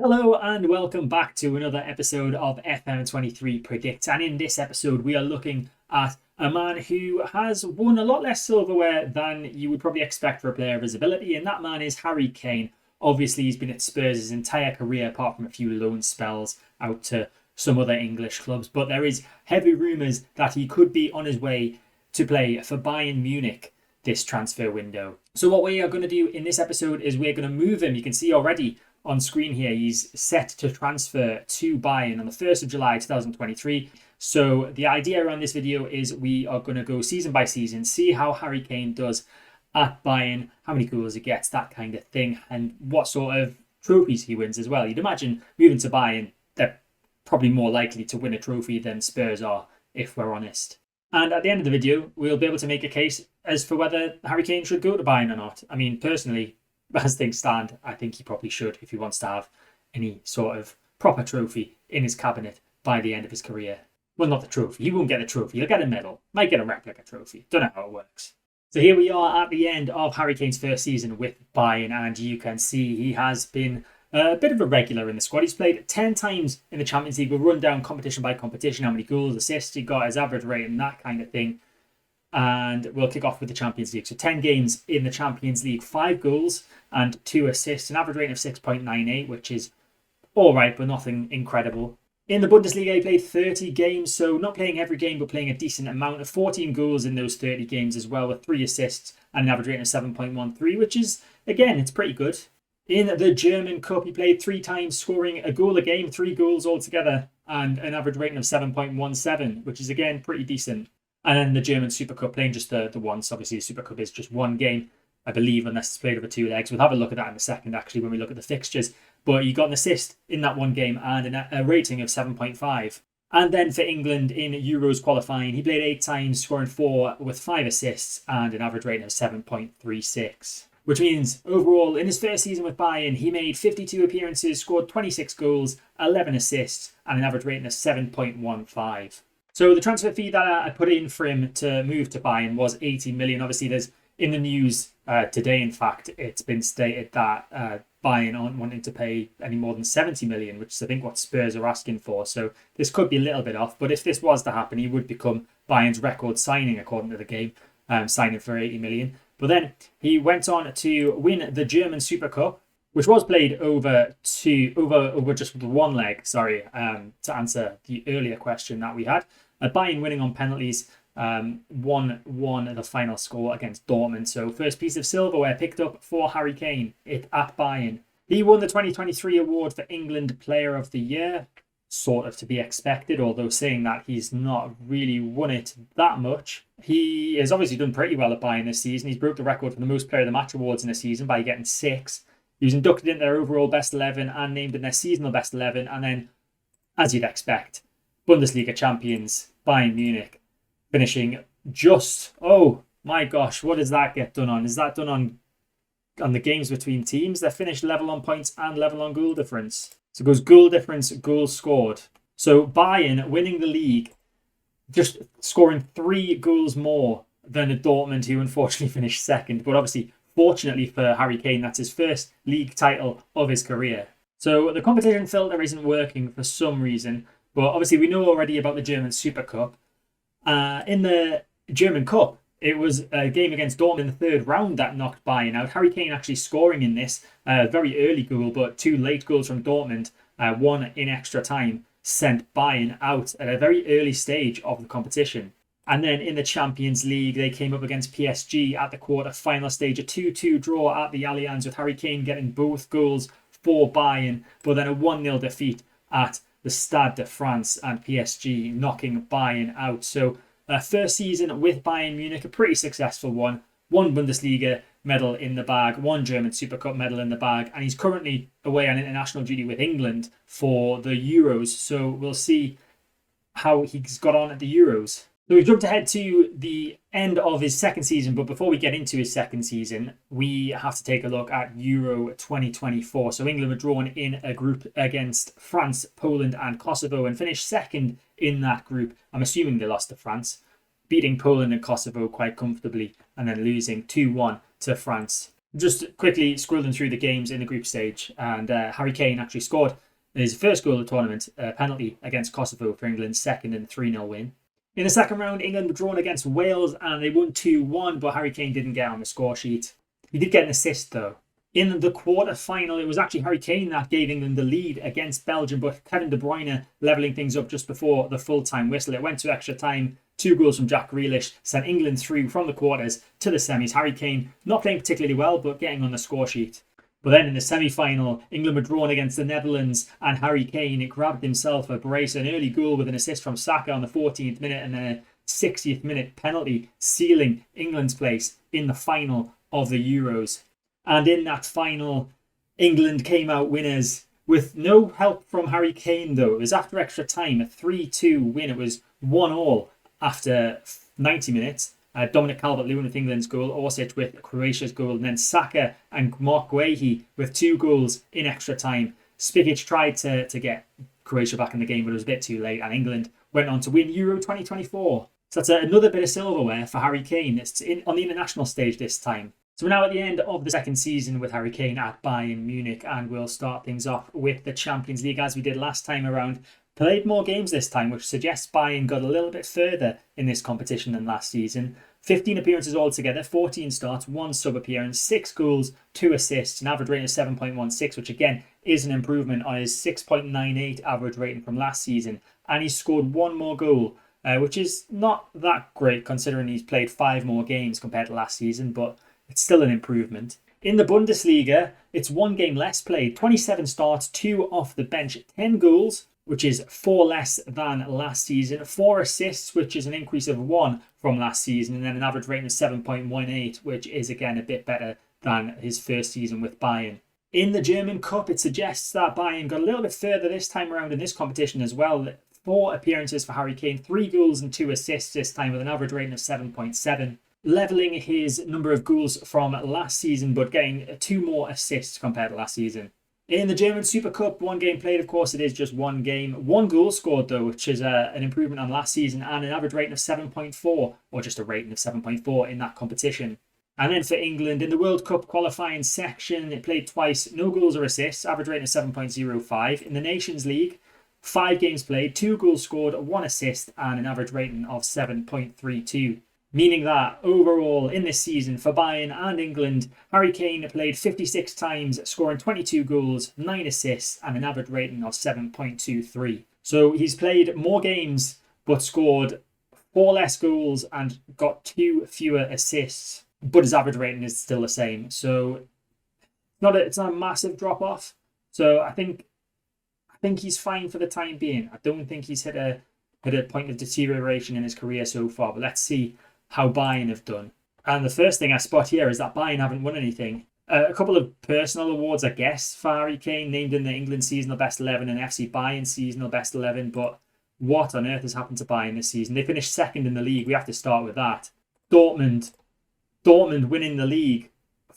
Hello and welcome back to another episode of FM23 Predicts. And in this episode, we are looking at a man who has won a lot less silverware than you would probably expect for a player of his ability, and that man is Harry Kane. Obviously, he's been at Spurs his entire career, apart from a few loan spells out to some other English clubs. But there is heavy rumours that he could be on his way to play for Bayern Munich this transfer window. So what we are going to do in this episode is we're going to move him. You can see already on screen here, he's set to transfer to Bayern on the 1st of July 2023. So the idea around this video is we are going to go season by season, see how Harry Kane does at Bayern, how many goals he gets, that kind of thing, and what sort of trophies he wins as well. You'd imagine moving to Bayern, they're probably more likely to win a trophy than Spurs are, if we're honest. And at the end of the video, we'll be able to make a case as for whether Harry Kane should go to Bayern or not. I mean, personally, as things stand, I think he probably should if he wants to have any sort of proper trophy in his cabinet by the end of his career. Well, not the trophy. He won't get a trophy. He'll get a medal. Might get a replica trophy. Don't know how it works. So here we are at the end of Harry Kane's first season with Bayern, and you can see he has been a bit of a regular in the squad. He's played 10 times in the Champions League. We'll run down competition by competition, how many goals, assists he got, his average rate, and that kind of thing. And we'll kick off with the Champions League. So 10 games in the Champions League, 5 goals and 2 assists, an average rating of 6.98, which is all right, but nothing incredible. In the Bundesliga, he played 30 games, so not playing every game, but playing a decent amount of 14 goals in those 30 games as well, with 3 assists and an average rating of 7.13, which is, again, it's pretty good. In the German Cup, he played 3 times, scoring a goal a game, 3 goals altogether, and an average rating of 7.17, which is, again, pretty decent. And then the German Super Cup, playing just the once. Obviously, the Super Cup is just one game, I believe, unless it's played over 2 legs. We'll have a look at that in a second, actually, when we look at the fixtures. But he got an assist in that one game and a rating of 7.5. And then for England in Euros qualifying, he played 8 times, scoring 4 with 5 assists and an average rating of 7.36. Which means overall, in his first season with Bayern, he made 52 appearances, scored 26 goals, 11 assists, and an average rating of 7.15. So the transfer fee that I put in for him to move to Bayern was 80 million. Obviously, there's in the news today, in fact, it's been stated that Bayern aren't wanting to pay any more than 70 million, which is, I think, what Spurs are asking for. So this could be a little bit off. But if this was to happen, he would become Bayern's record signing, according to the game, signing for 80 million. But then he went on to win the German Super Cup, which was played over just one leg, to answer the earlier question that we had. Bayern winning on penalties, 1-1 the final score against Dortmund. So first piece of silverware picked up for Harry Kane at Bayern. He won the 2023 award for England Player of the Year, sort of to be expected, although saying that he's not really won it that much. He has obviously done pretty well at Bayern this season. He's broke the record for the most Player of the Match awards in a season by getting 6. He was inducted into their overall best 11 and named in their seasonal best 11. And then, as you'd expect, Bundesliga champions Bayern Munich finishing just, oh my gosh, what does that get done on? Is that done on the games between teams? They're finished level on points and level on goal difference. So it goes goal difference, goals scored. So Bayern winning the league, just scoring 3 goals more than a Dortmund, who unfortunately finished second. But obviously, fortunately for Harry Kane, that's his first league title of his career. So the competition filter isn't working for some reason. But obviously, we know already about the German Super Cup. In the German Cup, it was a game against Dortmund in the 3rd round that knocked Bayern out. Harry Kane actually scoring in this very early goal, but 2 late goals from Dortmund, 1 in extra time, sent Bayern out at a very early stage of the competition. And then in the Champions League, they came up against PSG at the quarter-final stage, a 2-2 draw at the Allianz, with Harry Kane getting both goals for Bayern, but then a 1-0 defeat at the Stade de France, and PSG knocking Bayern out. So first season with Bayern Munich, a pretty successful one. 1 Bundesliga medal in the bag, 1 German Super Cup medal in the bag, and he's currently away on international duty with England for the Euros. So we'll see how he's got on at the Euros. So we've jumped ahead to the end of his second season, but before we get into his second season, we have to take a look at Euro 2024. So England were drawn in a group against France, Poland and Kosovo and finished second in that group. I'm assuming they lost to France, beating Poland and Kosovo quite comfortably and then losing 2-1 to France. Just quickly scrolling through the games in the group stage, and Harry Kane actually scored his first goal of the tournament, a penalty against Kosovo for England's second and 3-0 win. In the second round, England were drawn against Wales and they won 2-1, but Harry Kane didn't get on the score sheet. He did get an assist though. In the quarter-final, it was actually Harry Kane that gave England the lead against Belgium, but Kevin De Bruyne levelling things up just before the full-time whistle. It went to extra time. 2 goals from Jack Grealish sent England through from the quarters to the semis. Harry Kane not playing particularly well, but getting on the score sheet. But then in the semi-final, England were drawn against the Netherlands, and Harry Kane grabbed himself a brace, an early goal with an assist from Saka on the 14th minute, and then a 60th minute penalty, sealing England's place in the final of the Euros. And in that final, England came out winners with no help from Harry Kane, though. It was after extra time, a 3-2 win. It was 1-1 after 90 minutes. Dominic Calvert-Lewin with England's goal, Orsic with Croatia's goal, and then Saka and Mark Guehi with 2 goals in extra time. Spikic tried to get Croatia back in the game, but it was a bit too late, and England went on to win Euro 2024. So that's another bit of silverware for Harry Kane. It's on the international stage this time. So we're now at the end of the second season with Harry Kane at Bayern Munich, and we'll start things off with the Champions League as we did last time around. Played more games this time, which suggests Bayern got a little bit further in this competition than last season. 15 appearances altogether, 14 starts, 1 sub-appearance, 6 goals, 2 assists, an average rating of 7.16, which again is an improvement on his 6.98 average rating from last season. And he scored 1 more goal, which is not that great considering he's played 5 more games compared to last season, but it's still an improvement. In the Bundesliga, it's 1 game less played, 27 starts, 2 off the bench, 10 goals, which is 4 less than last season, 4 assists, which is an increase of 1 from last season, and then an average rating of 7.18, which is again a bit better than his first season with Bayern. In the German Cup, it suggests that Bayern got a little bit further this time around in this competition as well. 4 appearances for Harry Kane, 3 goals and 2 assists this time with an average rating of 7.7. Levelling his number of goals from last season, but getting 2 more assists compared to last season. In the German Super Cup, 1 game played, of course, it is just 1 game. 1 goal scored, though, which is an improvement on last season, and an average rating of 7.4, or just a rating of 7.4 in that competition. And then for England, in the World Cup qualifying section, it played twice, no goals or assists, average rating of 7.05. In the Nations League, 5 games played, 2 goals scored, 1 assist, and an average rating of 7.32. Meaning that overall in this season for Bayern and England, Harry Kane played 56 times, scoring 22 goals, 9 assists, and an average rating of 7.23. So he's played more games, but scored 4 less goals and got 2 fewer assists, but his average rating is still the same. So it's not a massive drop off. So I think he's fine for the time being. I don't think he's hit a point of deterioration in his career so far, but let's see how Bayern have done. And the first thing I spot here is that Bayern haven't won anything. A couple of personal awards, I guess, for Harry Kane, named in the England seasonal best 11 and FC Bayern seasonal best 11, but what on earth has happened to Bayern this season? They finished second in the league. We have to start with that. Dortmund winning the league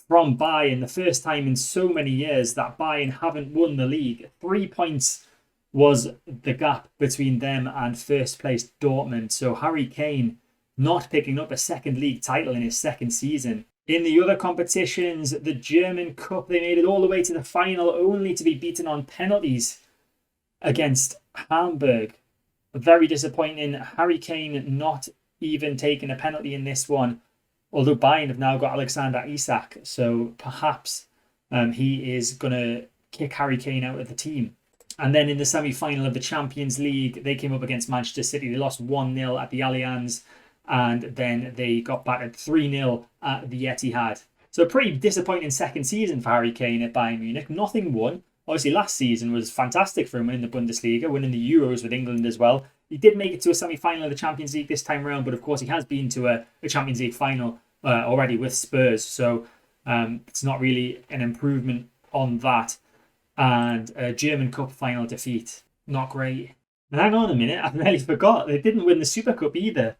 from Bayern, the first time in so many years that Bayern haven't won the league. 3 points was the gap between them and first place Dortmund. So Harry Kane not picking up a second league title in his second season. In the other competitions, the German Cup, they made it all the way to the final only to be beaten on penalties against Hamburg. Very disappointing. Harry Kane not even taking a penalty in this one, although Bayern have now got Alexander Isak, so perhaps he is going to kick Harry Kane out of the team. And then in the semi-final of the Champions League, they came up against Manchester City. They lost 1-0 at the Allianz, and then they got battered 3-0 at the Etihad. So a pretty disappointing second season for Harry Kane at Bayern Munich. Nothing won. Obviously, last season was fantastic for him, winning the Bundesliga, winning the Euros with England as well. He did make it to a semi-final of the Champions League this time around, but of course he has been to a Champions League final already with Spurs. So it's not really an improvement on that. And a German Cup final defeat. Not great. And hang on a minute, I nearly forgot. They didn't win the Super Cup either.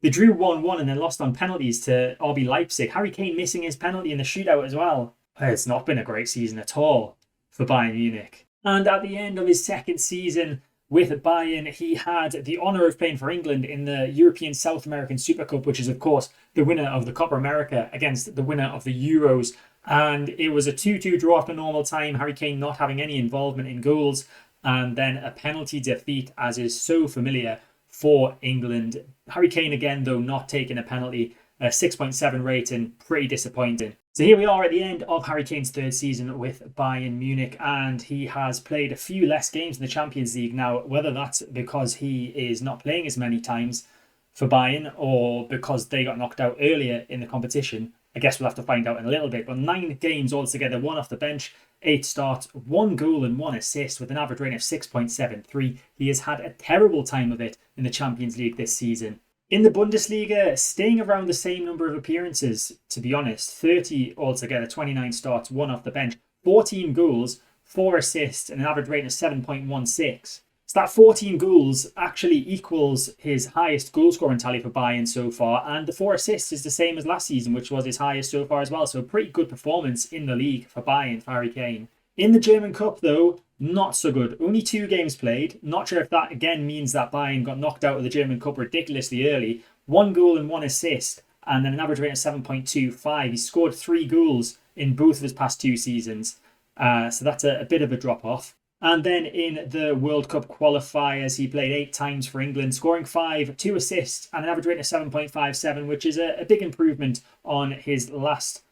They drew 1-1 and then lost on penalties to RB Leipzig. Harry Kane missing his penalty in the shootout as well. It's not been a great season at all for Bayern Munich. And at the end of his second season with Bayern, he had the honour of playing for England in the European South American Super Cup, which is, of course, the winner of the Copa America against the winner of the Euros. And it was a 2-2 draw after normal time, Harry Kane not having any involvement in goals, and then a penalty defeat, as is so familiar for England. Harry Kane again, though, not taking a penalty. A 6.7 rating, pretty disappointing. So here we are at the end of Harry Kane's third season with Bayern Munich, and he has played a few less games in the Champions League. Now, whether that's because he is not playing as many times for Bayern or because they got knocked out earlier in the competition, I guess we'll have to find out in a little bit. But 9 games altogether, 1 off the bench, 8 starts, 1 goal and 1 assist with an average rating of 6.73. He has had a terrible time of it in the Champions League this season. In the Bundesliga, staying around the same number of appearances, to be honest, 30 altogether, 29 starts, 1 off the bench, 14 goals, 4 assists, and an average rating of 7.16. So that 14 goals actually equals his highest goal scoring tally for Bayern so far, and the 4 assists is the same as last season, which was his highest so far as well. So a pretty good performance in the league for Bayern, for Harry Kane. In the German Cup, though, not so good. Only 2 games played. Not sure if that again means that Bayern got knocked out of the German Cup ridiculously early. 1 goal and 1 assist, and then an average rating of 7.25. He scored 3 goals in both of his past 2 seasons. So that's a bit of a drop off. And then in the World Cup qualifiers, he played 8 times for England, scoring 5, 2 assists, and an average rating of 7.57, which is a big improvement on his last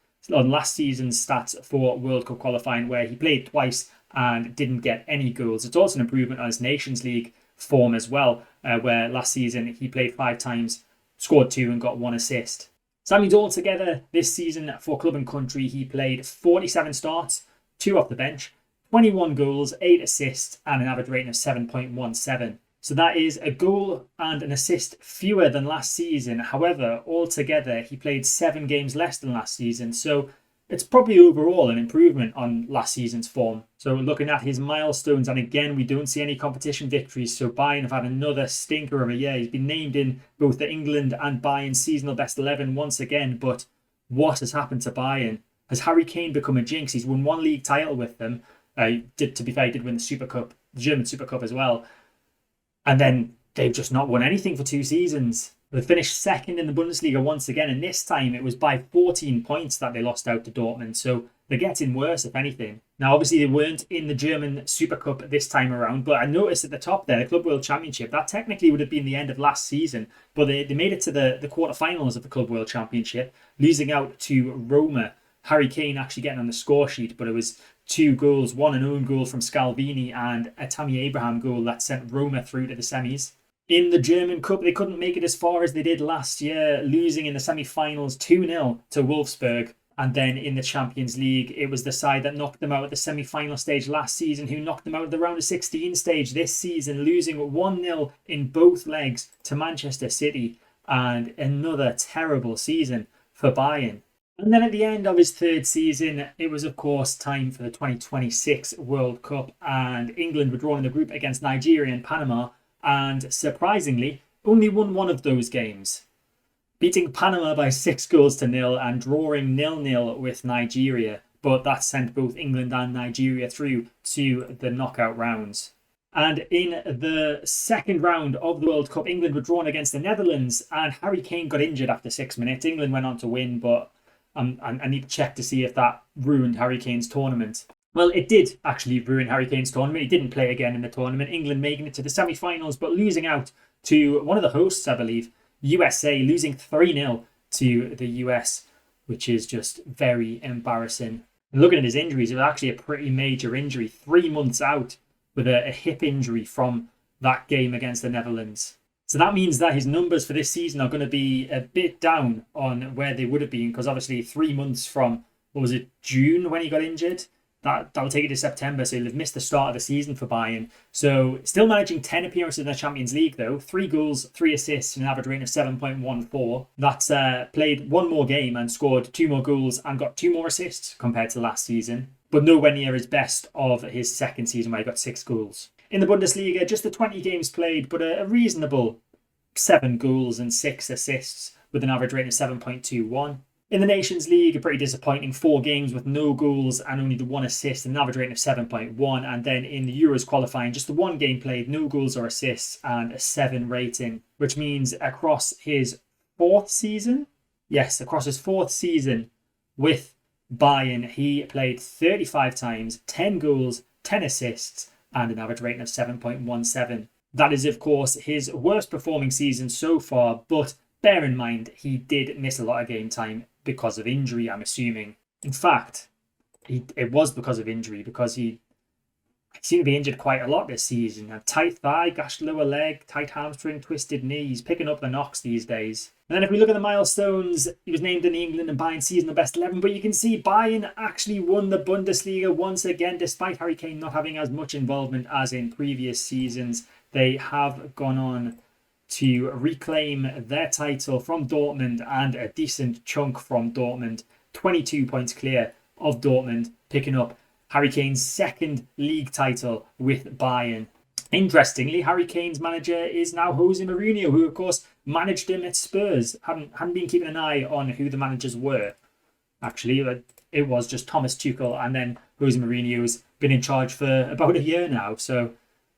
season's stats for World Cup qualifying, where he played twice and didn't get any goals. It's also an improvement on his Nations League form as well, where last season he played 5 times, scored 2 and got 1 assist. So that means altogether this season for club and country, he played 47 starts, 2 off the bench, 21 goals, 8 assists, and an average rating of 7.17. So that is a goal and an assist fewer than last season. However, altogether, he played 7 games less than last season. So it's probably overall an improvement on last season's form. So looking at his milestones, and again, we don't see any competition victories. So Bayern have had another stinker of a year. He's been named in both the England and Bayern seasonal best 11 once again. But what has happened to Bayern? Has Harry Kane become a jinx? He's won 1 league title with them. To be fair, he did win the Super Cup, the German Super Cup as well. And then they've just not won anything for 2 seasons. They finished second in the Bundesliga once again, and this time it was by 14 points that they lost out to Dortmund. So they're getting worse, if anything. Now, obviously, they weren't in the German Super Cup this time around, but I noticed at the top there, the Club World Championship, that technically would have been the end of last season, but they made it to the quarterfinals of the Club World Championship, losing out to Roma. Harry Kane actually getting on the score sheet, but it was 2 goals, 1 an own goal from Scalvini and a Tammy Abraham goal that sent Roma through to the semis. In the German Cup, they couldn't make it as far as they did last year, losing in the semi-finals 2-0 to Wolfsburg. And then in the Champions League, it was the side that knocked them out at the semi-final stage last season who knocked them out at the round of 16 stage this season, losing 1-0 in both legs to Manchester City. And another terrible season for Bayern. And then at the end of his third season, it was, of course, time for the 2026 World Cup. And England were drawn in the group against Nigeria and Panama. And surprisingly, only won 1 of those games, beating Panama by 6-0 and drawing 0-0 with Nigeria. But that sent both England and Nigeria through to the knockout rounds. And in the second round of the World Cup, England were drawn against the Netherlands, and Harry Kane got injured after 6 minutes. England went on to win, but I need to check to see if that ruined Harry Kane's tournament. Well, it did actually ruin Harry Kane's tournament. He didn't play again in the tournament. England making it to the semi-finals, but losing out to one of the hosts, I believe, USA, losing 3-0 to the US, which is just very embarrassing. And looking at his injuries, it was actually a pretty major injury. 3 months out with a hip injury from that game against the Netherlands. So that means that his numbers for this season are going to be a bit down on where they would have been, because obviously 3 months from, what was it, June when he got injured? That'll take it to September, so he'll have missed the start of the season for Bayern. So still managing 10 appearances in the Champions League though, 3 goals, 3 assists, and an average rating of 7.14. That's played 1 more game and scored 2 more goals and got 2 more assists compared to last season, but nowhere near his best of his second season where he got 6 goals. In the Bundesliga, just the 20 games played, but a reasonable 7 goals and 6 assists with an average rating of 7.21. In the Nations League, a pretty disappointing 4 games with no goals and only the 1 assist and an average rating of 7.1. And then in the Euros qualifying, just the 1 game played, no goals or assists and a 7 rating, which means across his 4th season, with Bayern, he played 35 times, 10 goals, 10 assists, and an average rating of 7.17. That is, of course, his worst performing season so far, but bear in mind, he did miss a lot of game time because of injury, I'm assuming. In fact, it was because of injury, because he seemed to be injured quite a lot this season. A tight thigh, gashed lower leg, tight hamstring, twisted knee. He's picking up the knocks these days. And then if we look at the milestones, he was named in the England and Bayern seasonal best 11, but you can see Bayern actually won the Bundesliga once again, despite Harry Kane not having as much involvement as in previous seasons. They have gone on to reclaim their title from Dortmund, and a decent chunk from Dortmund. 22 points clear of Dortmund, picking up Harry Kane's second league title with Bayern. Interestingly, Harry Kane's manager is now Jose Mourinho, who of course managed him at Spurs. Hadn't been keeping an eye on who the managers were. Actually, it was just Thomas Tuchel, and then Jose Mourinho's been in charge for about a year now. So I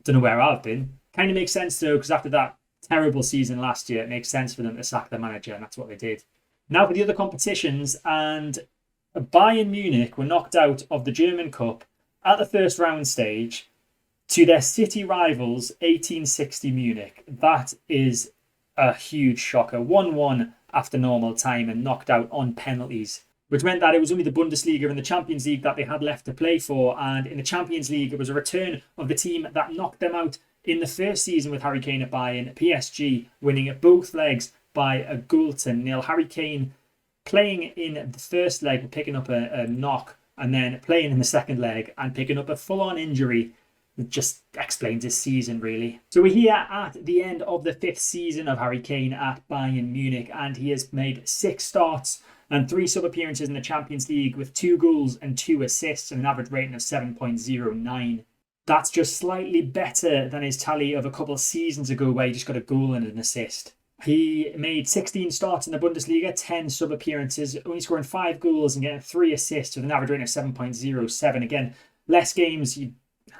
don't know where I've been. Kind of makes sense though, because after that terrible season last year, it makes sense for them to sack the manager, and that's what they did. Now for the other competitions, and Bayern Munich were knocked out of the German Cup at the first round stage to their city rivals 1860 Munich. That is a huge shocker. 1-1 after normal time and knocked out on penalties, which meant that it was only the Bundesliga and the Champions League that they had left to play for. And in the Champions League, it was a return of the team that knocked them out in the first season with Harry Kane at Bayern, PSG, winning at both legs by a goal to nil. Harry Kane playing in the first leg, picking up a knock, and then playing in the second leg and picking up a full-on injury. It just explains his season, really. So we're here at the end of the 5th season of Harry Kane at Bayern Munich, and he has made 6 starts and 3 sub-appearances in the Champions League with 2 goals and 2 assists and an average rating of 7.09. That's just slightly better than his tally of a couple of seasons ago where he just got a goal and an assist. He made 16 starts in the Bundesliga, 10 sub-appearances, only scoring 5 goals and getting 3 assists with an average rating of 7.07. Again, less games, you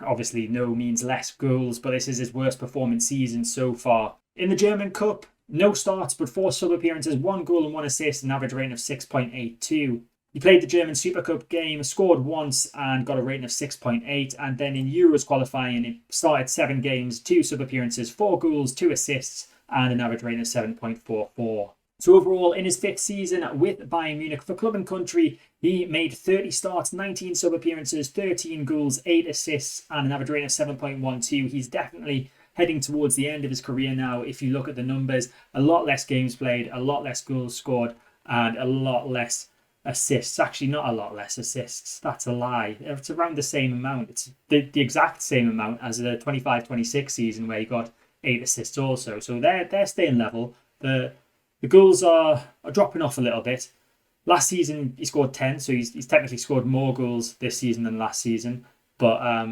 obviously know means less goals, but this is his worst performing season so far. In the German Cup, no starts but 4 sub-appearances, 1 goal and 1 assist, an average rating of 6.82. He played the German Super Cup game, scored once and got a rating of 6.8. And then in Euros qualifying, he started 7 games, 2 sub-appearances, 4 goals, 2 assists, and an average rating of 7.44. So overall, in his 5th season with Bayern Munich for club and country, he made 30 starts, 19 sub-appearances, 13 goals, 8 assists, and an average rating of 7.12. He's definitely heading towards the end of his career now. If you look at the numbers, a lot less games played, a lot less goals scored, and a lot less assists. Actually, not a lot less assists. That's a lie. It's around the same amount. It's the exact same amount as the 25-26 season where he got 8 assists also. So they're staying level. The goals are dropping off a little bit. Last season he scored 10, so he's technically scored more goals this season than last season. But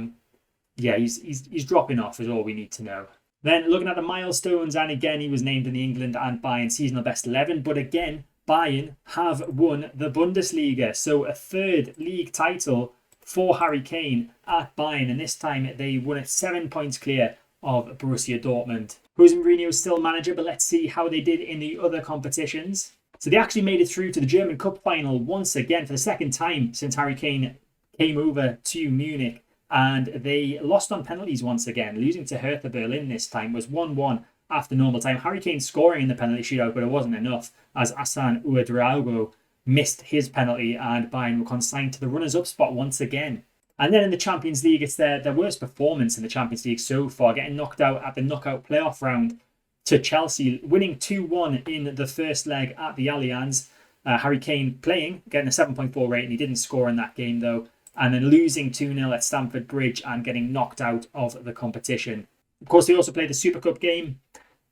yeah, he's dropping off is all we need to know. Then looking at the milestones, and again he was named in the England and Bayern seasonal best 11, but again Bayern have won the Bundesliga, so a 3rd league title for Harry Kane at Bayern, and this time they won it 7 points clear of Borussia Dortmund. Jose Mourinho is still manager, but let's see how they did in the other competitions. So they actually made it through to the German Cup final once again for the 2nd time since Harry Kane came over to Munich, and they lost on penalties once again, losing to Hertha Berlin this time. It was 1-1 after normal time. Harry Kane scoring in the penalty shootout, but it wasn't enough as Hassan Ouedraogo missed his penalty and Bayern were consigned to the runners-up spot once again. And then in the Champions League, it's their worst performance in the Champions League so far, getting knocked out at the knockout playoff round to Chelsea, winning 2-1 in the first leg at the Allianz. Harry Kane playing, getting a 7.4 rating. He didn't score in that game though. And then losing 2-0 at Stamford Bridge and getting knocked out of the competition. Of course, they also played the Super Cup game.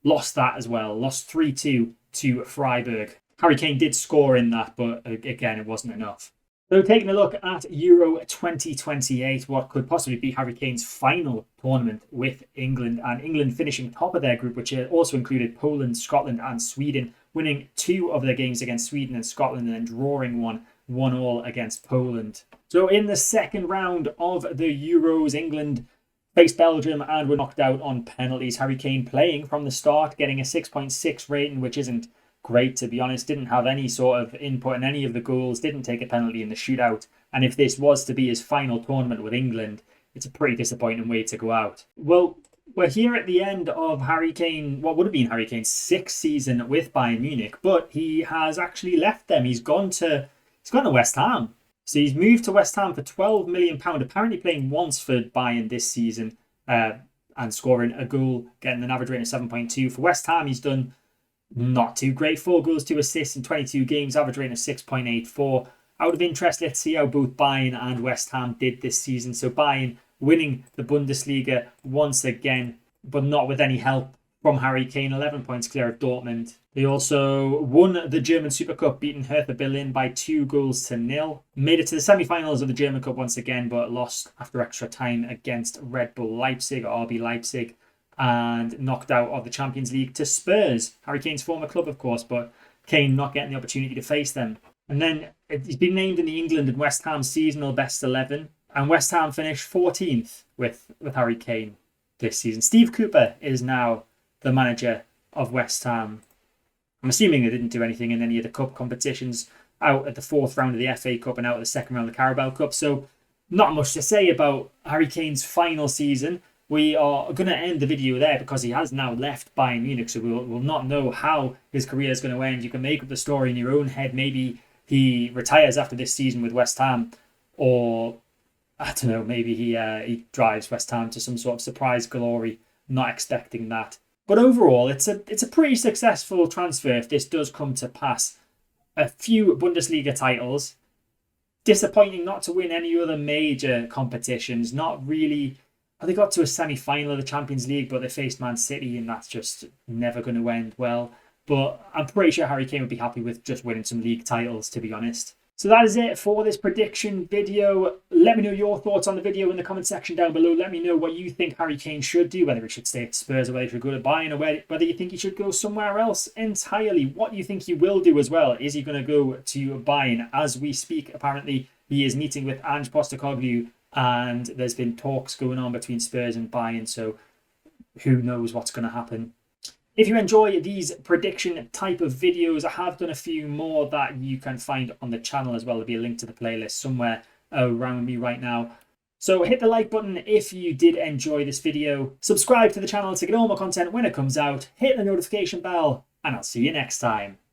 Lost that as well. Lost 3-2 to Freiburg. Harry Kane did score in that, but again, it wasn't enough. So taking a look at Euro 2028, what could possibly be Harry Kane's final tournament with England, and England finishing top of their group, which also included Poland, Scotland and Sweden, winning 2 of their games against Sweden and Scotland and then drawing 1-1 against Poland. So in the 2nd round of the Euros, England faced Belgium and were knocked out on penalties. Harry Kane playing from the start, getting a 6.6 rating, which isn't great, to be honest. Didn't have any sort of input in any of the goals, didn't take a penalty in the shootout. And if this was to be his final tournament with England, it's a pretty disappointing way to go out. Well, we're here at the end of Harry Kane, what would have been Harry Kane's 6th season with Bayern Munich, but he has actually left them. He's gone to West Ham. So he's moved to West Ham for £12 million, apparently playing once for Bayern this season, and scoring a goal, getting an average rating of 7.2. For West Ham, he's done not too great. 4 goals, 2 assists in 22 games, average rating of 6.84. Out of interest, let's see how both Bayern and West Ham did this season. So Bayern winning the Bundesliga once again, but not with any help from Harry Kane, 11 points clear of Dortmund. They also won the German Super Cup, beating Hertha Berlin by 2-0. Made it to the semi-finals of the German Cup once again, but lost after extra time against Red Bull Leipzig, or RB Leipzig, and knocked out of the Champions League to Spurs, Harry Kane's former club, of course, but Kane not getting the opportunity to face them. And then he's been named in the England and West Ham seasonal best 11, and West Ham finished 14th with Harry Kane this season. Steve Cooper is now the manager of West Ham. I'm assuming they didn't do anything in any of the cup competitions, out at the 4th round of the FA Cup and out at the 2nd round of the Carabao Cup. So not much to say about Harry Kane's final season. We are going to end the video there because he has now left Bayern Munich, so we'll not know how his career is going to end. You can make up the story in your own head. Maybe he retires after this season with West Ham, or I don't know, maybe he drives West Ham to some sort of surprise glory. Not expecting that. But overall, it's a pretty successful transfer if this does come to pass. A few Bundesliga titles. Disappointing not to win any other major competitions. Not really. They got to a semi-final of the Champions League, but they faced Man City, and that's just never going to end well. But I'm pretty sure Harry Kane would be happy with just winning some league titles, to be honest. So that is it for this prediction video. Let me know your thoughts on the video in the comment section down below. Let me know what you think Harry Kane should do, whether he should stay at Spurs or whether he should go to Bayern, or whether you think he should go somewhere else entirely. What do you think he will do as well? Is he going to go to Bayern? As we speak, apparently he is meeting with Ange Postecoglou, and there's been talks going on between Spurs and Bayern, so who knows what's going to happen. If you enjoy these prediction type of videos, I have done a few more that you can find on the channel as well. There'll be a link to the playlist somewhere around me right now. So hit the like button if you did enjoy this video. Subscribe to the channel to get all my content when it comes out. Hit the notification bell, and I'll see you next time.